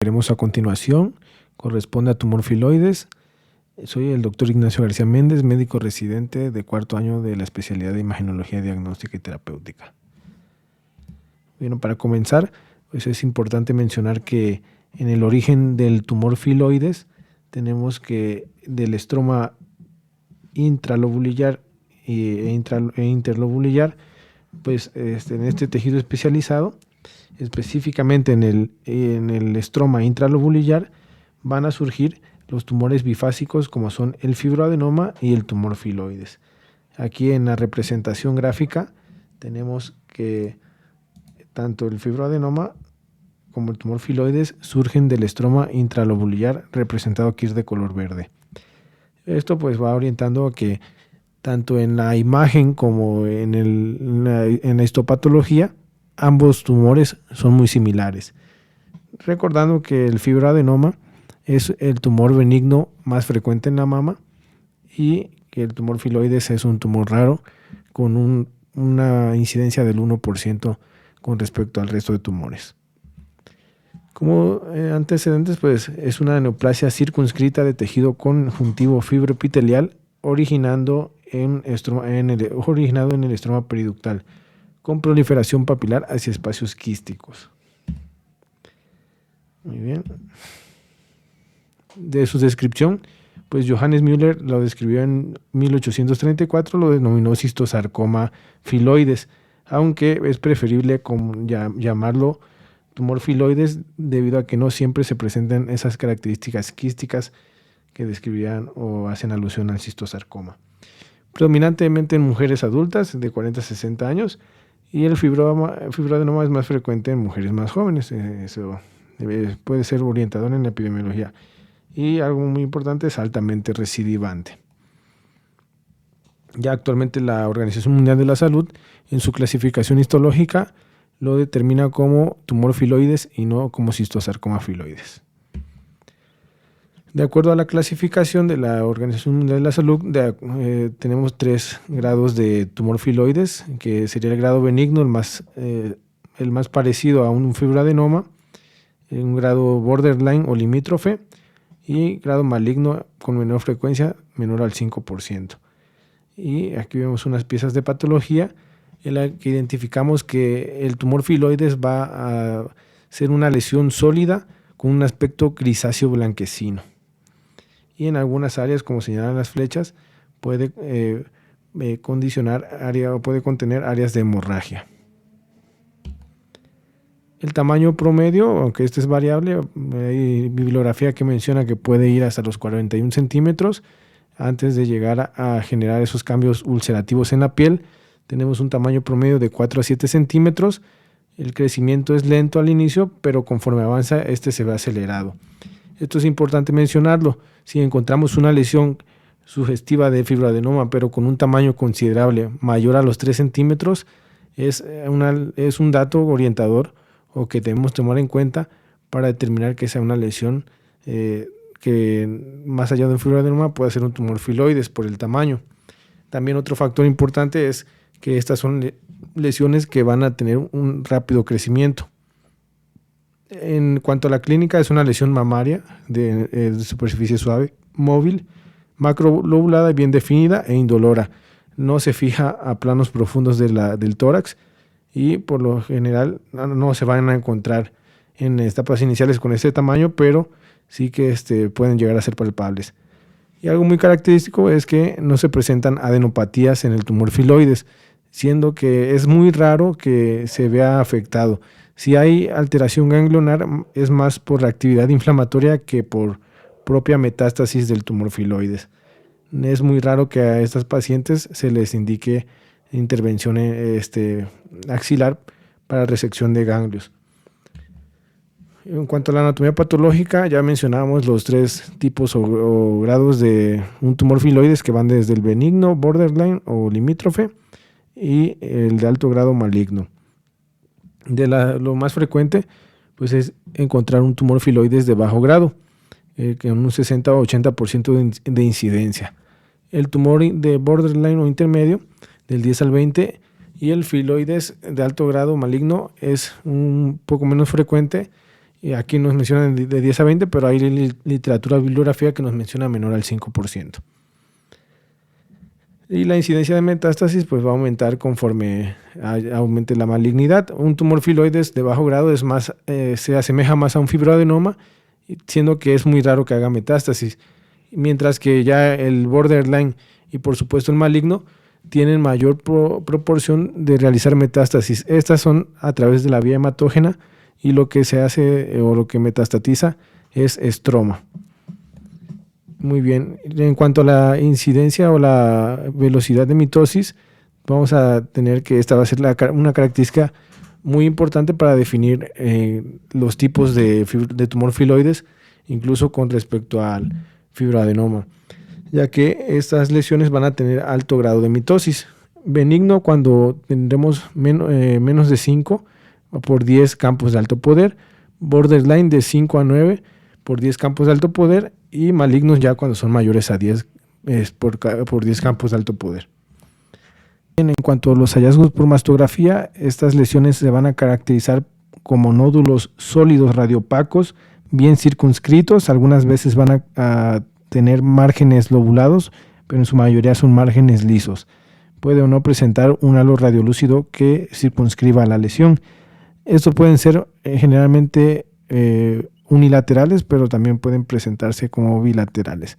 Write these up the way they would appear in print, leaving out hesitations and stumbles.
Veremos a continuación corresponde a tumor filoides. Soy el doctor Ignacio García Méndez, médico residente de cuarto año de la especialidad de imagenología diagnóstica y terapéutica. Bueno, para comenzar, pues es importante mencionar que en el origen del tumor filoides tenemos que del estroma intralobulillar e interlobulillar, pues en este tejido especializado, específicamente en el estroma intralobulillar, van a surgir los tumores bifásicos como son el fibroadenoma y el tumor filoides. Aquí en la representación gráfica tenemos que tanto el fibroadenoma como el tumor filoides surgen del estroma intralobulillar, representado aquí de color verde. Esto pues va orientando a que tanto en la imagen como en la histopatología ambos tumores son muy similares. Recordando que el fibroadenoma es el tumor benigno más frecuente en la mama y que el tumor filoides es un tumor raro con una incidencia del 1% con respecto al resto de tumores. Como antecedentes, pues es una neoplasia circunscrita de tejido conjuntivo fibroepitelial originado en el estroma periductal, con proliferación papilar hacia espacios quísticos. Muy bien. De su descripción, pues Johannes Müller lo describió en 1834, lo denominó cistosarcoma filoides, aunque es preferible llamarlo tumor filoides debido a que no siempre se presentan esas características quísticas que describían o hacen alusión al cistosarcoma. Predominantemente en mujeres adultas de 40 a 60 años, y el fibroadenoma es más frecuente en mujeres más jóvenes. Eso puede ser orientador en la epidemiología. Y algo muy importante, es altamente recidivante. Ya actualmente la Organización Mundial de la Salud, en su clasificación histológica, lo determina como tumor filoides y no como cistosarcoma filoides. De acuerdo a la clasificación de la Organización Mundial de la Salud, tenemos 3 grados de tumor filoides, que sería el grado benigno, el más parecido a un fibroadenoma, un grado borderline o limítrofe, y grado maligno con menor frecuencia, menor al 5%. Y aquí vemos unas piezas de patología en la que identificamos que el tumor filoides va a ser una lesión sólida con un aspecto grisáceo blanquecino. Y en algunas áreas, como señalan las flechas, puede contener áreas de hemorragia. El tamaño promedio, aunque este es variable, hay bibliografía que menciona que puede ir hasta los 41 centímetros antes de llegar a generar esos cambios ulcerativos en la piel. Tenemos un tamaño promedio de 4 a 7 centímetros. El crecimiento es lento al inicio, pero conforme avanza, se ve acelerado. Esto es importante mencionarlo. Si encontramos una lesión sugestiva de fibroadenoma, pero con un tamaño considerable mayor a los 3 centímetros, es un dato orientador o que debemos tomar en cuenta para determinar que sea una lesión que más allá de un fibroadenoma puede ser un tumor filoides por el tamaño. También otro factor importante es que estas son lesiones que van a tener un rápido crecimiento. En cuanto a la clínica, es una lesión mamaria de superficie suave, móvil, macrolobulada, bien definida e indolora. No se fija a planos profundos del tórax y por lo general no se van a encontrar en etapas iniciales con este tamaño, pero sí que pueden llegar a ser palpables. Y algo muy característico es que no se presentan adenopatías en el tumor filoides, siendo que es muy raro que se vea afectado. Si hay alteración ganglionar, es más por la actividad inflamatoria que por propia metástasis del tumor filoides. Es muy raro que a estas pacientes se les indique intervención axilar para resección de ganglios. En cuanto a la anatomía patológica, ya mencionábamos los 3 tipos o grados de un tumor filoides que van desde el benigno, borderline o limítrofe, y el de alto grado maligno. Lo más frecuente pues es encontrar un tumor filoides de bajo grado, con un 60 o 80% de incidencia. El tumor de borderline o intermedio del 10 al 20 y el filoides de alto grado maligno es un poco menos frecuente Y aquí nos mencionan de 10 a 20, pero hay literatura bibliográfica que nos menciona menor al 5%. Y la incidencia de metástasis pues va a aumentar conforme aumente la malignidad. Un tumor filoides de bajo grado se asemeja más a un fibroadenoma, siendo que es muy raro que haga metástasis. Mientras que ya el borderline y por supuesto el maligno tienen mayor proporción de realizar metástasis. Estas son a través de la vía hematógena y lo que se hace o lo que metastatiza es estroma. Muy bien, en cuanto a la incidencia o la velocidad de mitosis, vamos a tener que esta va a ser una característica muy importante para definir los tipos de tumor filoides, incluso con respecto al fibroadenoma, ya que estas lesiones van a tener alto grado de mitosis. Benigno cuando tendremos menos de 5 por 10 campos de alto poder, borderline de 5 a 9 por 10 campos de alto poder, y malignos ya cuando son mayores a 10 por 10 campos de alto poder. En cuanto a los hallazgos por mastografía, estas lesiones se van a caracterizar como nódulos sólidos radiopacos, bien circunscritos. Algunas veces van a tener márgenes lobulados, pero en su mayoría son márgenes lisos. Puede o no presentar un halo radiolúcido que circunscriba la lesión. Estos pueden ser generalmente unilaterales, pero también pueden presentarse como bilaterales.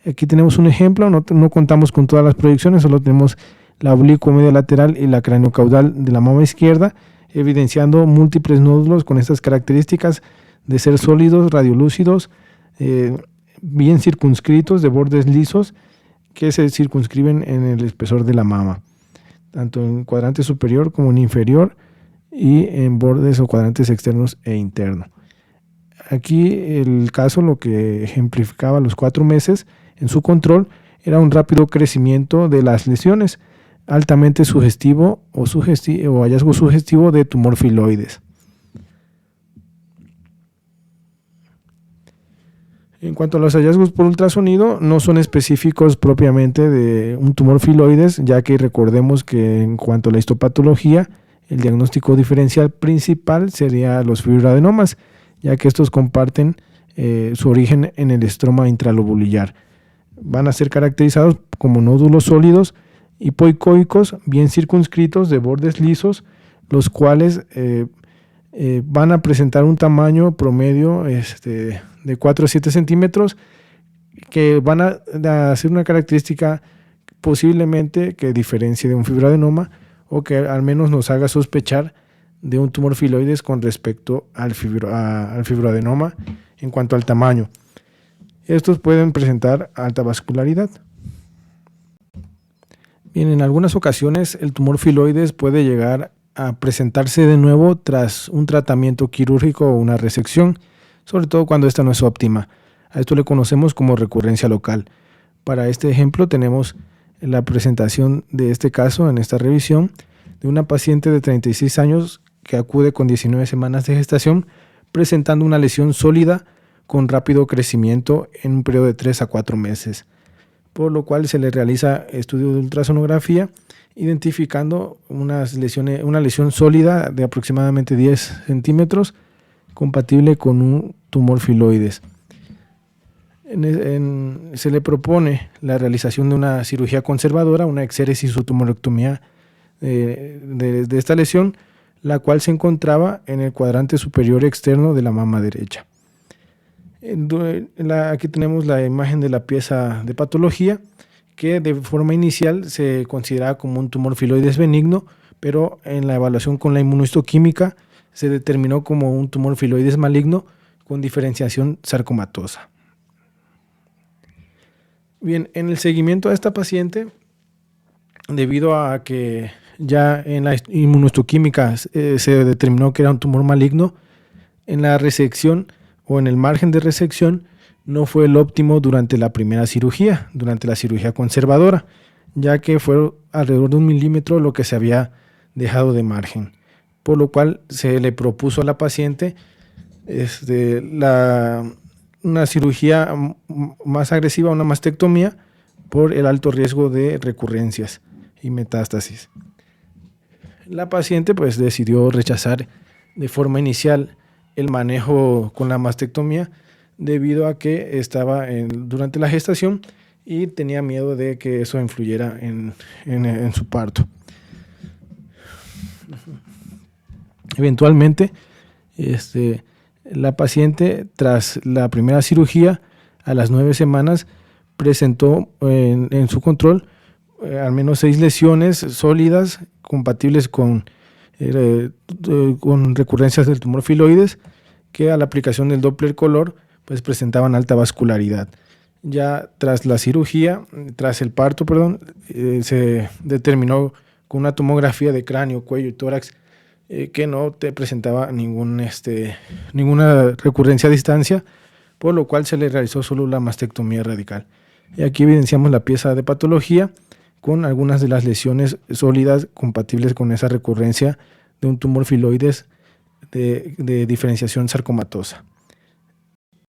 Aquí tenemos un ejemplo, no contamos con todas las proyecciones, solo tenemos la oblicuo media lateral y la craneocaudal de la mama izquierda, evidenciando múltiples nódulos con estas características de ser sólidos, radiolúcidos, bien circunscritos, de bordes lisos, que se circunscriben en el espesor de la mama, tanto en cuadrante superior como en inferior, y en bordes o cuadrantes externos e internos. Aquí el caso lo que ejemplificaba los 4 meses en su control era un rápido crecimiento de las lesiones, altamente sugestivo o hallazgo sugestivo de tumor filoides. En cuanto a los hallazgos por ultrasonido, no son específicos propiamente de un tumor filoides, ya que recordemos que en cuanto a la histopatología, el diagnóstico diferencial principal sería los fibroadenomas, ya que estos comparten su origen en el estroma intralobulillar. Van a ser caracterizados como nódulos sólidos hipoicoicos, bien circunscritos, de bordes lisos, los cuales van a presentar un tamaño promedio de 4 a 7 centímetros, que van a hacer una característica posiblemente que diferencie de un fibroadenoma, o que al menos nos haga sospechar de un tumor filoides con respecto al fibroadenoma en cuanto al tamaño. Estos pueden presentar alta vascularidad. Bien, en algunas ocasiones el tumor filoides puede llegar a presentarse de nuevo tras un tratamiento quirúrgico o una resección, sobre todo cuando esta no es óptima. A esto le conocemos como recurrencia local. Para este ejemplo tenemos la presentación de este caso en esta revisión de una paciente de 36 años que acude con 19 semanas de gestación presentando una lesión sólida con rápido crecimiento en un periodo de 3 a 4 meses, por lo cual se le realiza estudio de ultrasonografía identificando una lesión sólida de aproximadamente 10 centímetros compatible con un tumor filoides. Se le propone la realización de una cirugía conservadora, una exéresis o tumorectomía de esta lesión, la cual se encontraba en el cuadrante superior externo de la mama derecha. Aquí tenemos la imagen de la pieza de patología, que de forma inicial se consideraba como un tumor filoides benigno, pero en la evaluación con la inmunohistoquímica se determinó como un tumor filoides maligno con diferenciación sarcomatosa. Bien, en el seguimiento a esta paciente, debido a que ya en la inmunohistoquímica se determinó que era un tumor maligno, en la resección o en el margen de resección no fue el óptimo durante la primera cirugía, durante la cirugía conservadora, ya que fue alrededor de 1 milímetro lo que se había dejado de margen, por lo cual se le propuso a la paciente una cirugía más agresiva, una mastectomía, por el alto riesgo de recurrencias y metástasis. La paciente pues decidió rechazar de forma inicial el manejo con la mastectomía debido a que estaba durante la gestación y tenía miedo de que eso influyera en su parto. Eventualmente, la paciente, tras la primera cirugía, a las 9 semanas, presentó en su control al menos 6 lesiones sólidas compatibles con recurrencias del tumor filoides, que a la aplicación del Doppler color pues presentaban alta vascularidad. Ya tras la cirugía, tras el parto, se determinó con una tomografía de cráneo, cuello y tórax que no te presentaba ninguna recurrencia a distancia, por lo cual se le realizó solo la mastectomía radical. Y aquí evidenciamos la pieza de patología con algunas de las lesiones sólidas compatibles con esa recurrencia de un tumor filoides de diferenciación sarcomatosa.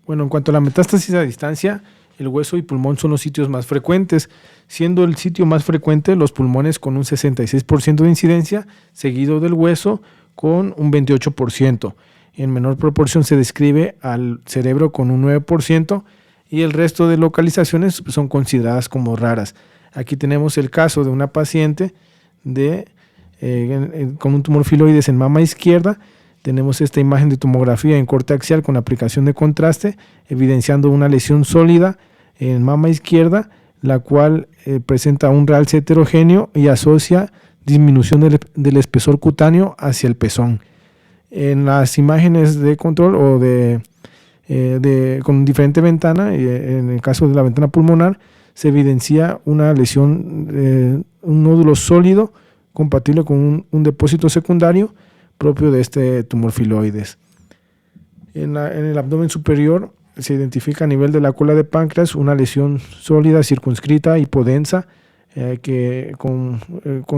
Bueno, en cuanto a la metástasis a distancia, el hueso y pulmón son los sitios más frecuentes, siendo el sitio más frecuente los pulmones con un 66% de incidencia, seguido del hueso con un 28%. En menor proporción se describe al cerebro con un 9% y el resto de localizaciones son consideradas como raras. Aquí tenemos el caso de una paciente con un tumor filoides en mama izquierda. Tenemos esta imagen de tomografía en corte axial con aplicación de contraste, evidenciando una lesión sólida en mama izquierda, la cual presenta un realce heterogéneo y asocia disminución del espesor cutáneo hacia el pezón. En las imágenes de control o con diferente ventana, en el caso de la ventana pulmonar, se evidencia una lesión, un nódulo sólido compatible con un depósito secundario propio de este tumor filoides. En el abdomen superior se identifica a nivel de la cola de páncreas una lesión sólida, circunscrita, hipodensa, con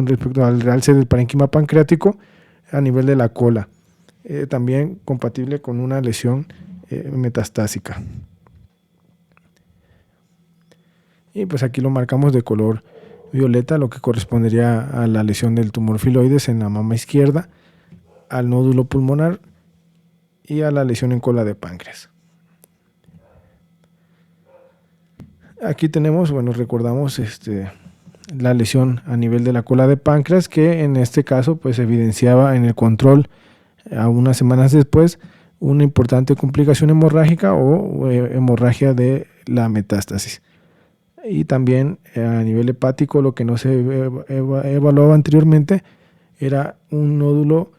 respecto al realce del parénquima pancreático a nivel de la cola, también compatible con una lesión metastásica. Y pues aquí lo marcamos de color violeta, lo que correspondería a la lesión del tumor filoides en la mama izquierda, al nódulo pulmonar y a la lesión en cola de páncreas. Aquí tenemos, recordamos la lesión a nivel de la cola de páncreas, que en este caso pues evidenciaba en el control a unas semanas después una importante complicación hemorrágica o hemorragia de la metástasis. Y también a nivel hepático, lo que no se evaluaba anteriormente era un nódulo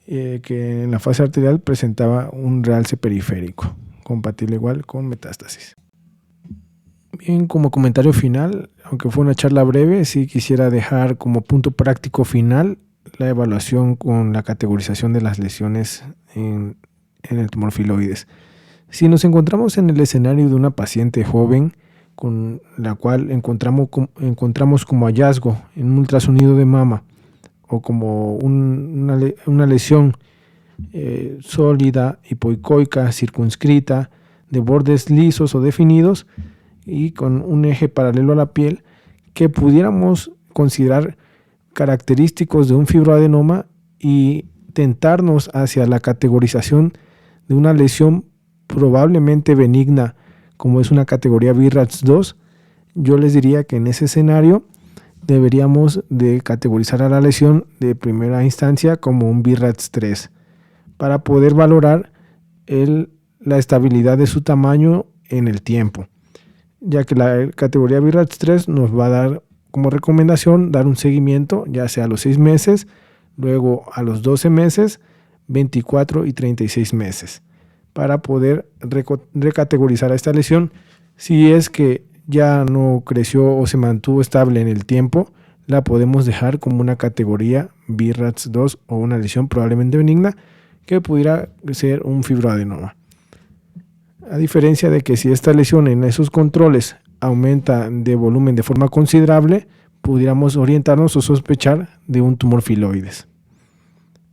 que en la fase arterial presentaba un realce periférico, compatible igual con metástasis. Bien, como comentario final, aunque fue una charla breve, sí quisiera dejar como punto práctico final la evaluación con la categorización de las lesiones en el tumor filoides. Si nos encontramos en el escenario de una paciente joven con la cual encontramos como hallazgo en un ultrasonido de mama o como una lesión sólida, hipoicoica, circunscrita, de bordes lisos o definidos y con un eje paralelo a la piel que pudiéramos considerar característicos de un fibroadenoma y tentarnos hacia la categorización de una lesión probablemente benigna, como es una categoría BRAF 2, yo les diría que en ese escenario deberíamos de categorizar a la lesión de primera instancia como un BRAF 3 para poder valorar la estabilidad de su tamaño en el tiempo, ya que la categoría BRAF 3 nos va a dar como recomendación dar un seguimiento ya sea a los 6 meses, luego a los 12 meses, 24 y 36 meses para poder recategorizar a esta lesión. Si es que ya no creció o se mantuvo estable en el tiempo, la podemos dejar como una categoría BRAF 2 o una lesión probablemente benigna que pudiera ser un fibroadenoma. A diferencia de que si esta lesión en esos controles aumenta de volumen de forma considerable, pudiéramos orientarnos o sospechar de un tumor filoides.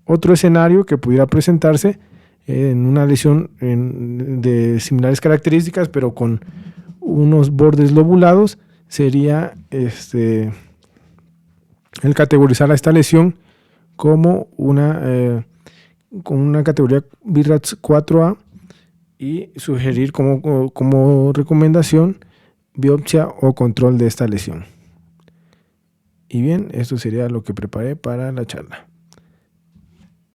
Otro escenario que pudiera presentarse en una lesión de similares características pero con unos bordes lobulados sería el categorizar a esta lesión como una con una categoría BI-RADS 4A y sugerir como recomendación biopsia o control de esta lesión. Y bien, esto sería lo que preparé para la charla.